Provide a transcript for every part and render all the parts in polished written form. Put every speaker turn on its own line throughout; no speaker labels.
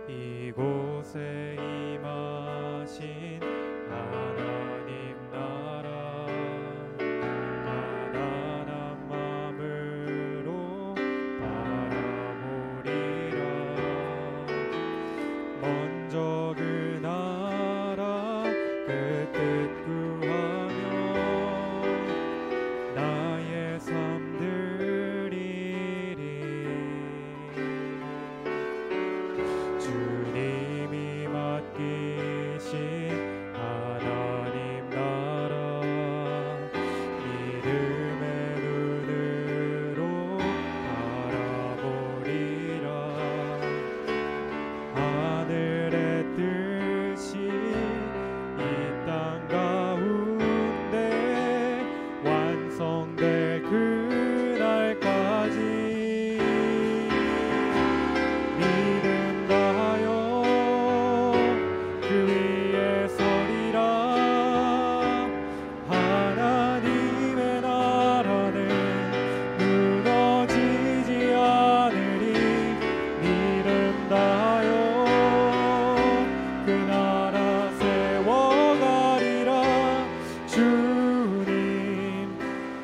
이곳에 임하신 하나님 나라 가난한 마음으로 바라보리라. 먼저 그 나라 그 뜻 구하며 나의 삶 드리리. 주님이 맡기신 하나님 나라 믿음의 눈으로 바라보리라. 하늘의 뜻이 이 땅 가운데 완성될 그날까지 믿음 다하여 그 위에 서리라. 하나님의 나라는 무너지지 않으리. 믿음 다하여 그 나라 세워가리라. 주님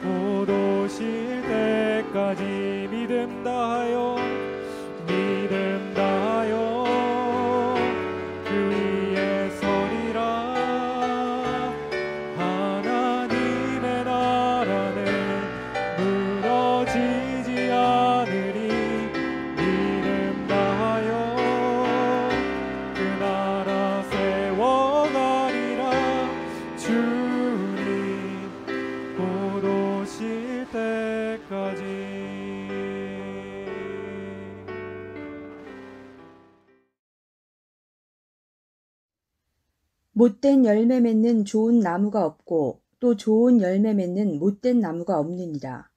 곧 오실 때까지 믿음 다하여 그 위에 서리라. 하나님의 나라는 무너지지 않으리. 믿음 다하여 그 나라 세워가리라. 주님 곧 오실 때까지.
못된 열매 맺는 좋은 나무가 없고 또 좋은 열매 맺는 못된 나무가 없느니라.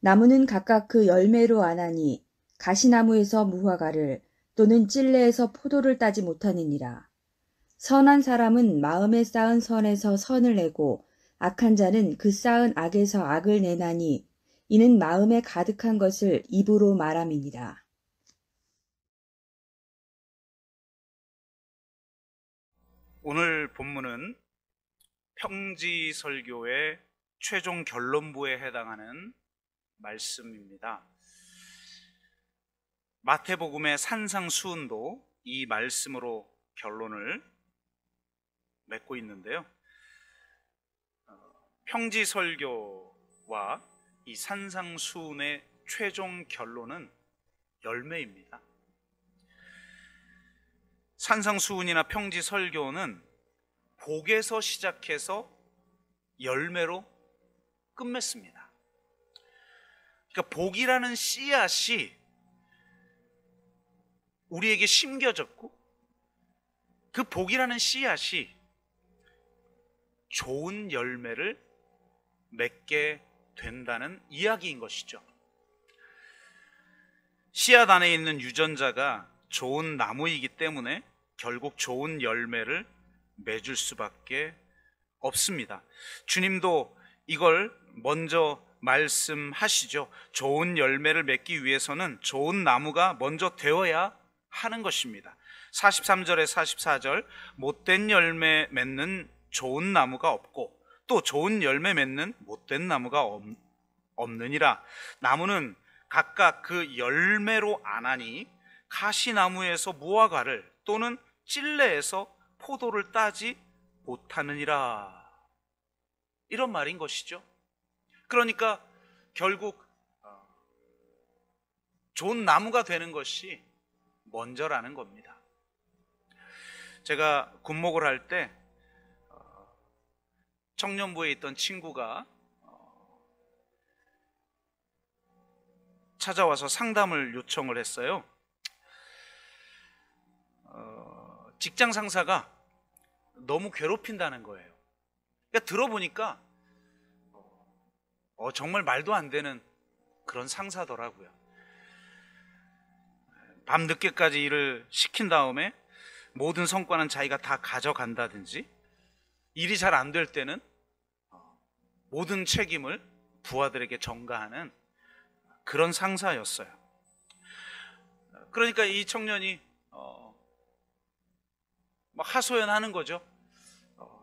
나무는 각각 그 열매로 아나니 가시나무에서 무화과를 또는 찔레에서 포도를 따지 못하느니라. 선한 사람은 마음에 쌓은 선에서 선을 내고 악한 자는 그 쌓은 악에서 악을 내나니 이는 마음에 가득한 것을 입으로 말함이니라.
오늘 본문은 평지설교의 최종 결론부에 해당하는 말씀입니다. 마태복음의 산상수훈도 이 말씀으로 결론을 맺고 있는데요. 평지설교와 이 산상수훈의 최종 결론은 열매입니다. 산상수훈이나 평지설교는 복에서 시작해서 열매로 끝맺습니다. 그러니까 복이라는 씨앗이 우리에게 심겨졌고 그 복이라는 씨앗이 좋은 열매를 맺게 된다는 이야기인 것이죠. 씨앗 안에 있는 유전자가 좋은 나무이기 때문에 결국 좋은 열매를 맺을 수밖에 없습니다. 주님도 이걸 먼저 말씀하시죠. 좋은 열매를 맺기 위해서는 좋은 나무가 먼저 되어야 하는 것입니다. 43절에 44절 못된 열매 맺는 좋은 나무가 없고 또 좋은 열매 맺는 못된 나무가 없느니라. 나무는 각각 그 열매로 아나니 가시나무에서 무화과를 또는 찔레에서 포도를 따지 못하느니라. 이런 말인 것이죠. 그러니까 결국 좋은 나무가 되는 것이 먼저라는 겁니다. 제가 군목을 할 때 청년부에 있던 친구가 찾아와서 상담을 요청을 했어요. 직장 상사가 너무 괴롭힌다는 거예요. 그러니까 들어보니까 정말 말도 안 되는 그런 상사더라고요. 밤늦게까지 일을 시킨 다음에 모든 성과는 자기가 다 가져간다든지, 일이 잘 안 될 때는 모든 책임을 부하들에게 전가하는 그런 상사였어요. 그러니까 이 청년이 막 하소연하는 거죠.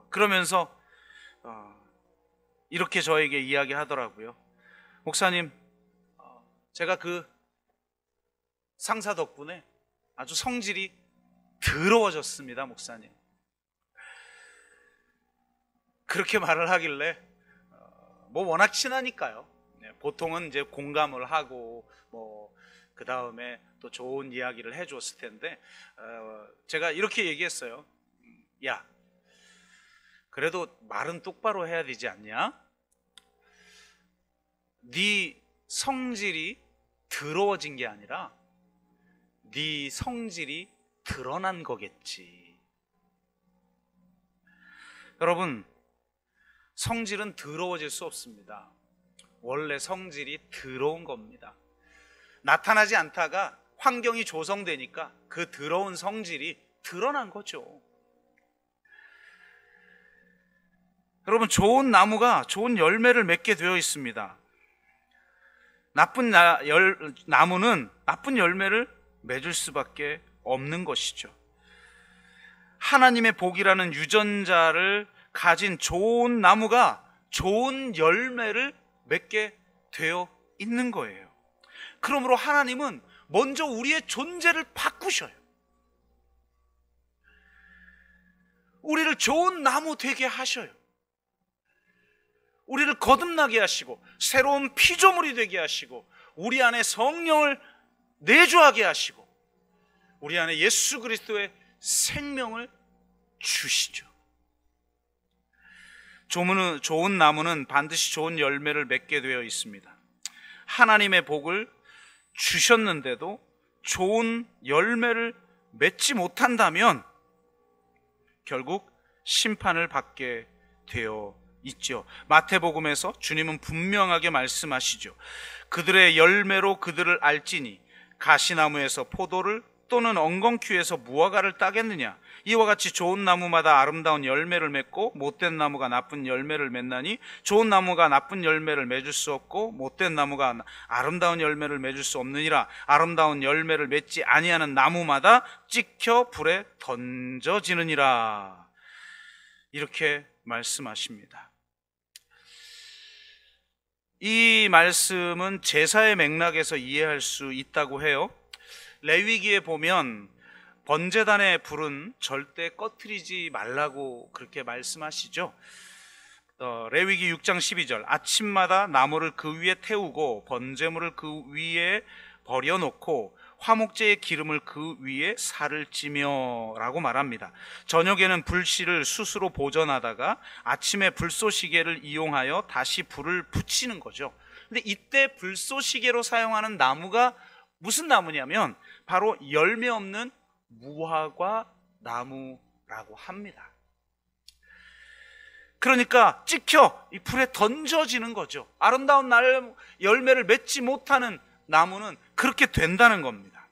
그러면서 이렇게 저에게 이야기하더라고요. 목사님, 제가 그 상사 덕분에 아주 성질이 더러워졌습니다, 목사님. 그렇게 말을 하길래 뭐 워낙 친하니까요. 보통은 이제 공감을 하고 뭐 그 다음에 또 좋은 이야기를 해줬을 텐데 제가 이렇게 얘기했어요. 야, 그래도 말은 똑바로 해야 되지 않냐? 네 성질이 더러워진 게 아니라 네 성질이 드러난 거겠지. 여러분, 성질은 더러워질 수 없습니다. 원래 성질이 더러운 겁니다. 나타나지 않다가 환경이 조성되니까 그 더러운 성질이 드러난 거죠. 여러분, 좋은 나무가 좋은 열매를 맺게 되어 있습니다. 나쁜 나무는 나쁜 열매를 맺을 수밖에 없는 것이죠. 하나님의 복이라는 유전자를 가진 좋은 나무가 좋은 열매를 맺게 되어 있는 거예요. 그러므로 하나님은 먼저 우리의 존재를 바꾸셔요. 우리를 좋은 나무 되게 하셔요. 우리를 거듭나게 하시고 새로운 피조물이 되게 하시고 우리 안에 성령을 내주하게 하시고 우리 안에 예수 그리스도의 생명을 주시죠. 좋은 나무는 반드시 좋은 열매를 맺게 되어 있습니다. 하나님의 복을 주셨는데도 좋은 열매를 맺지 못한다면 결국 심판을 받게 되어 있죠. 마태복음에서 주님은 분명하게 말씀하시죠. 그들의 열매로 그들을 알지니 가시나무에서 포도를 또는 엉겅퀴에서 무화과를 따겠느냐. 이와 같이 좋은 나무마다 아름다운 열매를 맺고 못된 나무가 나쁜 열매를 맺나니 좋은 나무가 나쁜 열매를 맺을 수 없고 못된 나무가 아름다운 열매를 맺을 수 없느니라. 아름다운 열매를 맺지 아니하는 나무마다 찍혀 불에 던져지느니라. 이렇게 말씀하십니다. 이 말씀은 제사의 맥락에서 이해할 수 있다고 해요. 레위기에 보면 번제단의 불은 절대 꺼트리지 말라고 그렇게 말씀하시죠. 레위기 6장 12절 아침마다 나무를 그 위에 태우고 번제물을 그 위에 버려놓고 화목제의 기름을 그 위에 살을 찌며 라고 말합니다. 저녁에는 불씨를 숯으로 보존하다가 아침에 불쏘시개를 이용하여 다시 불을 붙이는 거죠. 근데 이때 불쏘시개로 사용하는 나무가 무슨 나무냐면 바로 열매 없는 무화과 나무라고 합니다. 그러니까 찍혀 이 불에 던져지는 거죠. 아름다운 열매를 맺지 못하는 나무는 그렇게 된다는 겁니다.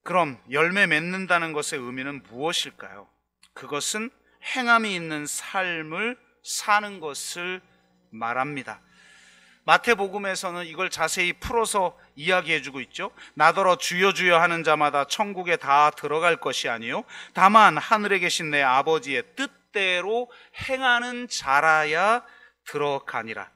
그럼 열매 맺는다는 것의 의미는 무엇일까요? 그것은 행함이 있는 삶을 사는 것을 말합니다. 마태복음에서는 이걸 자세히 풀어서 이야기해주고 있죠. 나더러 주여 주여 하는 자마다 천국에 다 들어갈 것이 아니요 다만 하늘에 계신 내 아버지의 뜻대로 행하는 자라야 들어가니라.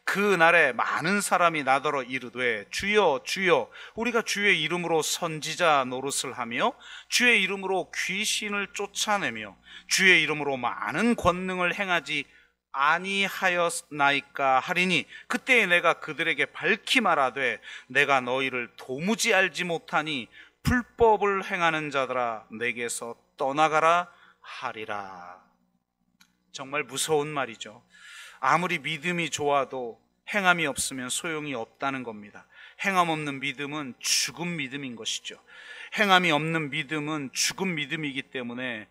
그 날에 많은 사람이 나더러 이르되 주여 주여 우리가 주의 이름으로 선지자 노릇을 하며 주의 이름으로 귀신을 쫓아내며 주의 이름으로 많은 권능을 행하지 아니하였나이까 하리니 그때에 내가 그들에게 밝히 말하되 내가 너희를 도무지 알지 못하니 불법을 행하는 자들아 내게서 떠나가라 하리라. 정말 무서운 말이죠. 아무리 믿음이 좋아도 행함이 없으면 소용이 없다는 겁니다. 행함 없는 믿음은 죽은 믿음인 것이죠. 행함이 없는 믿음은 죽은 믿음이기 때문에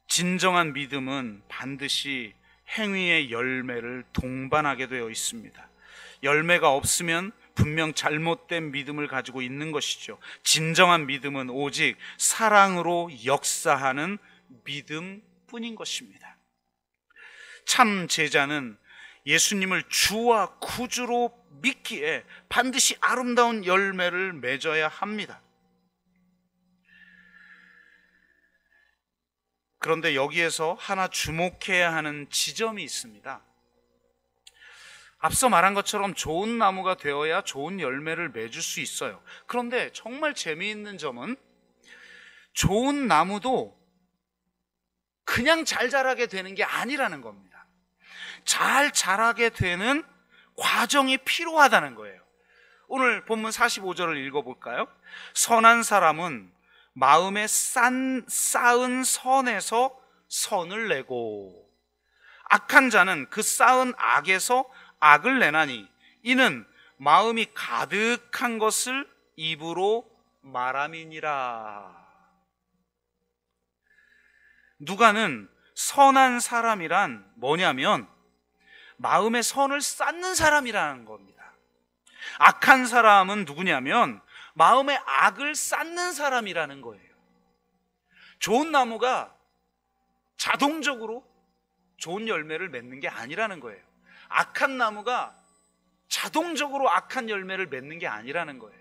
진정한 믿음은 반드시 행위의 열매를 동반하게 되어 있습니다. 열매가 없으면 분명 잘못된 믿음을 가지고 있는 것이죠. 진정한 믿음은 오직 사랑으로 역사하는 믿음뿐인 것입니다. 참 제자는 예수님을 주와 구주로 믿기에 반드시 아름다운 열매를 맺어야 합니다. 그런데 여기에서 하나 주목해야 하는 지점이 있습니다. 앞서 말한 것처럼 좋은 나무가 되어야 좋은 열매를 맺을 수 있어요. 그런데 정말 재미있는 점은 좋은 나무도 그냥 잘 자라게 되는 게 아니라는 겁니다. 잘 자라게 되는 과정이 필요하다는 거예요. 오늘 본문 45절을 읽어볼까요? 선한 사람은 마음에 쌓은 선에서 선을 내고 악한 자는 그 쌓은 악에서 악을 내나니 이는 마음이 가득한 것을 입으로 말함이니라. 누가는 선한 사람이란 뭐냐면 마음에 선을 쌓는 사람이라는 겁니다. 악한 사람은 누구냐면 마음에 악을 쌓는 사람이라는 거예요. 좋은 나무가 자동적으로 좋은 열매를 맺는 게 아니라는 거예요. 악한 나무가 자동적으로 악한 열매를 맺는 게 아니라는 거예요.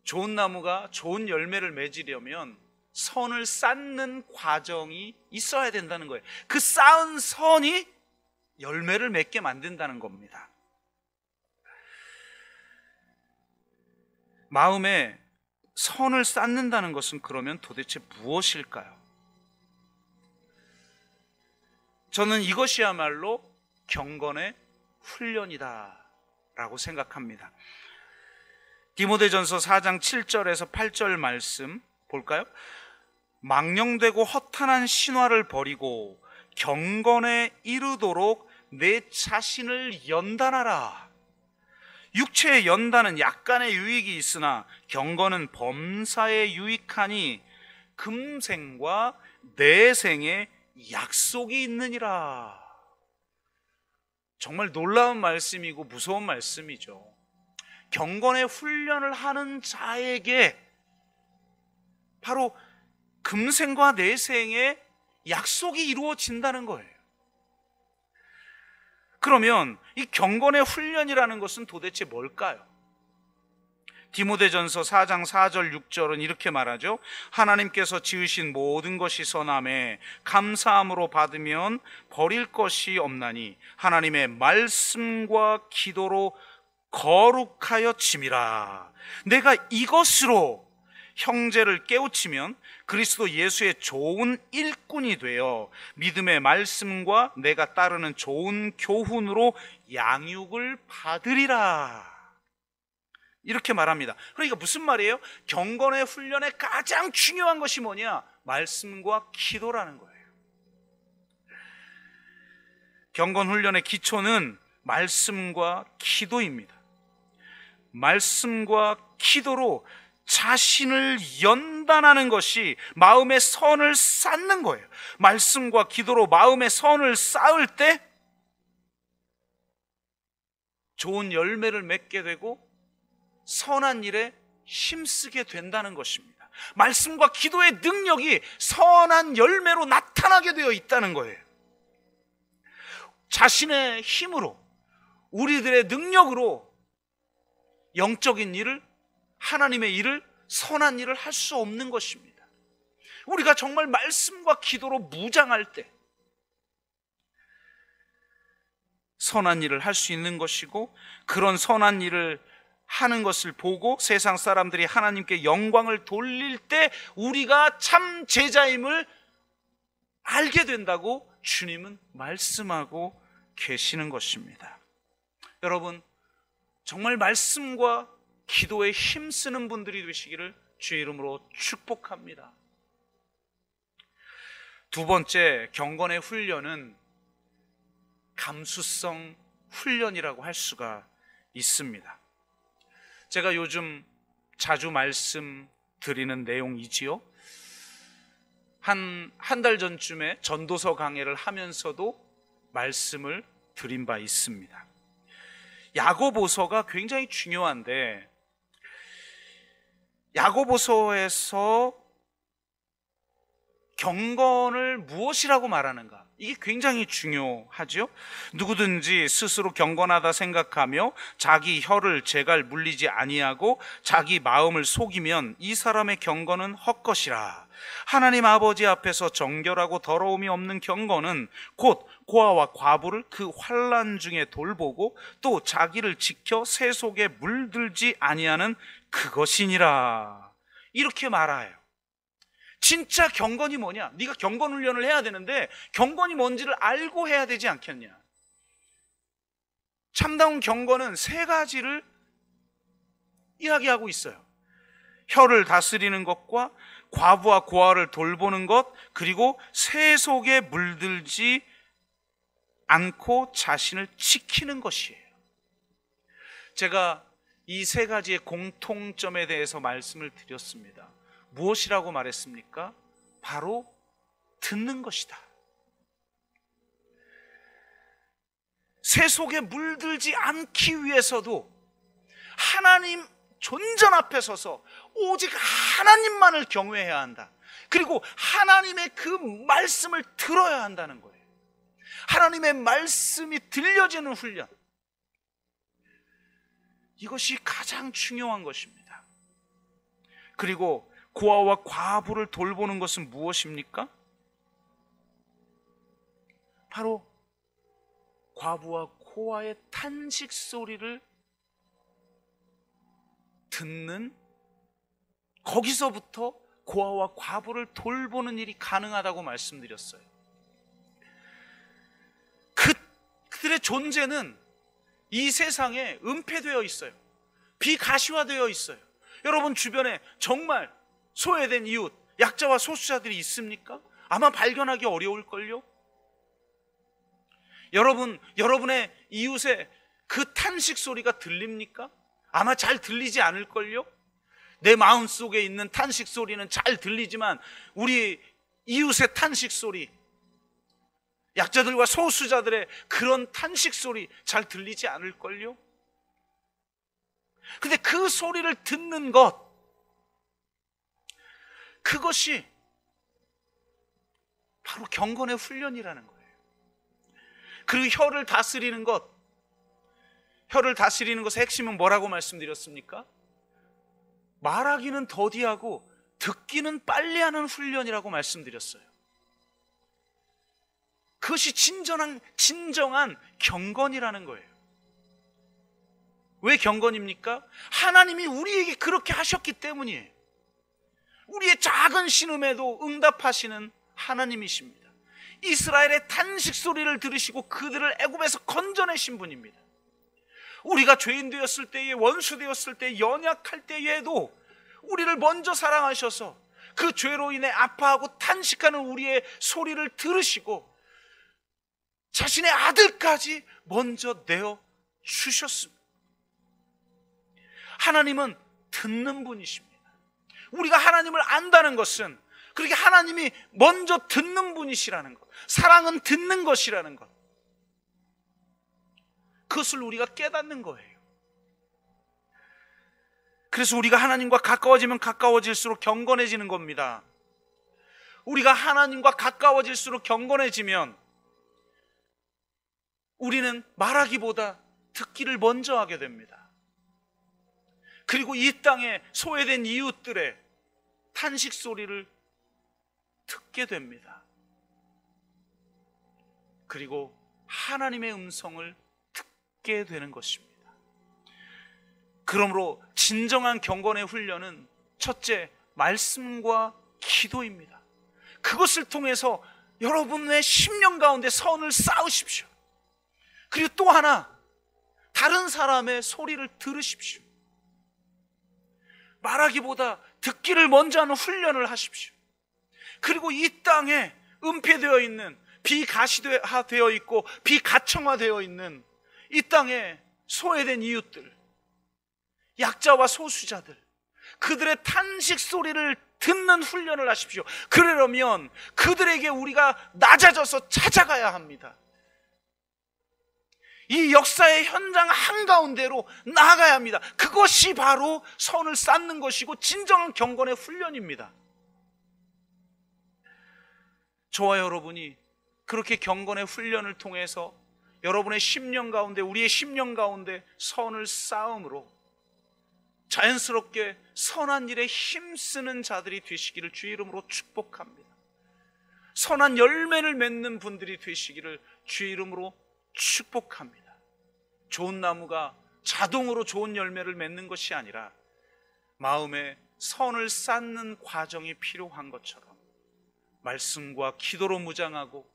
좋은 나무가 좋은 열매를 맺으려면 선을 쌓는 과정이 있어야 된다는 거예요. 그 쌓은 선이 열매를 맺게 만든다는 겁니다. 마음에 선을 쌓는다는 것은 그러면 도대체 무엇일까요? 저는 이것이야말로 경건의 훈련이다 라고 생각합니다. 디모데전서 4장 7절에서 8절 말씀 볼까요? 망령되고 허탄한 신화를 버리고 경건에 이르도록 내 자신을 연단하라. 육체의 연단은 약간의 유익이 있으나 경건은 범사에 유익하니 금생과 내생에 약속이 있느니라. 정말 놀라운 말씀이고 무서운 말씀이죠. 경건의 훈련을 하는 자에게 바로 금생과 내생의 약속이 이루어진다는 거예요. 그러면 이 경건의 훈련이라는 것은 도대체 뭘까요? 디모데전서 4장 4절 6절은 이렇게 말하죠. 하나님께서 지으신 모든 것이 선함에 감사함으로 받으면 버릴 것이 없나니 하나님의 말씀과 기도로 거룩하여 짐이라. 내가 이것으로 형제를 깨우치면 그리스도 예수의 좋은 일꾼이 되어 믿음의 말씀과 내가 따르는 좋은 교훈으로 양육을 받으리라. 이렇게 말합니다. 그러니까 무슨 말이에요? 경건의 훈련의 가장 중요한 것이 뭐냐? 말씀과 기도라는 거예요. 경건 훈련의 기초는 말씀과 기도입니다. 말씀과 기도로 자신을 연단하는 것이 마음의 선을 쌓는 거예요. 말씀과 기도로 마음의 선을 쌓을 때 좋은 열매를 맺게 되고 선한 일에 힘쓰게 된다는 것입니다. 말씀과 기도의 능력이 선한 열매로 나타나게 되어 있다는 거예요. 자신의 힘으로, 우리들의 능력으로 영적인 일을, 하나님의 일을, 선한 일을 할 수 없는 것입니다. 우리가 정말 말씀과 기도로 무장할 때 선한 일을 할 수 있는 것이고, 그런 선한 일을 하는 것을 보고 세상 사람들이 하나님께 영광을 돌릴 때 우리가 참 제자임을 알게 된다고 주님은 말씀하고 계시는 것입니다. 여러분, 정말 말씀과 기도에 힘쓰는 분들이 되시기를 주의 이름으로 축복합니다. 두 번째, 경건의 훈련은 감수성 훈련이라고 할 수가 있습니다. 제가 요즘 자주 말씀드리는 내용이지요. 한 달 전쯤에 전도서 강해를 하면서도 말씀을 드린 바 있습니다. 야고보서가 굉장히 중요한데, 야고보서에서 경건을 무엇이라고 말하는가? 이게 굉장히 중요하죠. 누구든지 스스로 경건하다 생각하며 자기 혀를 제갈 물리지 아니하고 자기 마음을 속이면 이 사람의 경건은 헛것이라. 하나님 아버지 앞에서 정결하고 더러움이 없는 경건은 곧 고아와 과부를 그 환난 중에 돌보고 또 자기를 지켜 새 속에 물들지 아니하는 그것이니라. 이렇게 말해요. 진짜 경건이 뭐냐? 네가 경건 훈련을 해야 되는데 경건이 뭔지를 알고 해야 되지 않겠냐? 참다운 경건은 세 가지를 이야기하고 있어요. 혀를 다스리는 것과 과부와 고아를 돌보는 것, 그리고 새 속에 물들지 않고 자신을 지키는 것이에요. 제가 이 세 가지의 공통점에 대해서 말씀을 드렸습니다. 무엇이라고 말했습니까? 바로 듣는 것이다. 새 속에 물들지 않기 위해서도 하나님 존전 앞에 서서 오직 하나님만을 경외해야 한다. 그리고 하나님의 그 말씀을 들어야 한다는 거예요. 하나님의 말씀이 들려지는 훈련, 이것이 가장 중요한 것입니다. 그리고 고아와 과부를 돌보는 것은 무엇입니까? 바로 과부와 고아의 탄식 소리를 듣는, 거기서부터 고아와 과부를 돌보는 일이 가능하다고 말씀드렸어요. 그들의 존재는 이 세상에 은폐되어 있어요. 비가시화되어 있어요. 여러분 주변에 정말 소외된 이웃, 약자와 소수자들이 있습니까? 아마 발견하기 어려울걸요? 여러분의 이웃의 그 탄식 소리가 들립니까? 아마 잘 들리지 않을걸요? 내 마음속에 있는 탄식 소리는 잘 들리지만 우리 이웃의 탄식 소리, 약자들과 소수자들의 그런 탄식 소리 잘 들리지 않을걸요? 근데 그 소리를 듣는 것, 그것이 바로 경건의 훈련이라는 거예요. 그리고 혀를 다스리는 것, 혀를 다스리는 것의 핵심은 뭐라고 말씀드렸습니까? 말하기는 더디하고 듣기는 빨리 하는 훈련이라고 말씀드렸어요. 그것이 진정한 경건이라는 거예요. 왜 경건입니까? 하나님이 우리에게 그렇게 하셨기 때문이에요. 우리의 작은 신음에도 응답하시는 하나님이십니다. 이스라엘의 탄식 소리를 들으시고 그들을 애굽에서 건져내신 분입니다. 우리가 죄인 되었을 때에, 원수 되었을 때, 연약할 때에도 우리를 먼저 사랑하셔서 그 죄로 인해 아파하고 탄식하는 우리의 소리를 들으시고 자신의 아들까지 먼저 내어 주셨습니다. 하나님은 듣는 분이십니다. 우리가 하나님을 안다는 것은 그렇게 하나님이 먼저 듣는 분이시라는 것, 사랑은 듣는 것이라는 것, 그것을 우리가 깨닫는 거예요. 그래서 우리가 하나님과 가까워지면 가까워질수록 경건해지는 겁니다. 우리가 하나님과 가까워질수록 경건해지면 우리는 말하기보다 듣기를 먼저 하게 됩니다. 그리고 이 땅에 소외된 이웃들의 탄식 소리를 듣게 됩니다. 그리고 하나님의 음성을 듣게 되는 것입니다. 그러므로 진정한 경건의 훈련은 첫째, 말씀과 기도입니다. 그것을 통해서 여러분의 심령 가운데 선을 쌓으십시오. 그리고 또 하나, 다른 사람의 소리를 들으십시오. 말하기보다 듣기를 먼저 하는 훈련을 하십시오. 그리고 이 땅에 은폐되어 있는, 비가시화되어 있고 비가청화되어 있는 이 땅에 소외된 이웃들, 약자와 소수자들, 그들의 탄식 소리를 듣는 훈련을 하십시오. 그러려면 그들에게 우리가 낮아져서 찾아가야 합니다. 이 역사의 현장 한가운데로 나아가야 합니다. 그것이 바로 선을 쌓는 것이고 진정한 경건의 훈련입니다. 저와 여러분이 그렇게 경건의 훈련을 통해서 여러분의 심령 가운데, 우리의 심령 가운데 선을 쌓음으로 자연스럽게 선한 일에 힘쓰는 자들이 되시기를 주의 이름으로 축복합니다. 선한 열매를 맺는 분들이 되시기를 주의 이름으로 축복합니다. 좋은 나무가 자동으로 좋은 열매를 맺는 것이 아니라 마음에 선을 쌓는 과정이 필요한 것처럼 말씀과 기도로 무장하고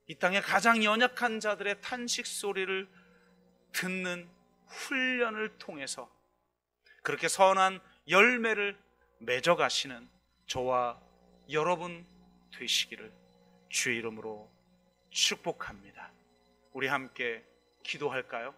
이 땅의 가장 연약한 자들의 탄식 소리를 듣는 훈련을 통해서 그렇게 선한 열매를 맺어가시는 저와 여러분 되시기를 주의 이름으로 축복합니다. 우리 함께 기도할까요?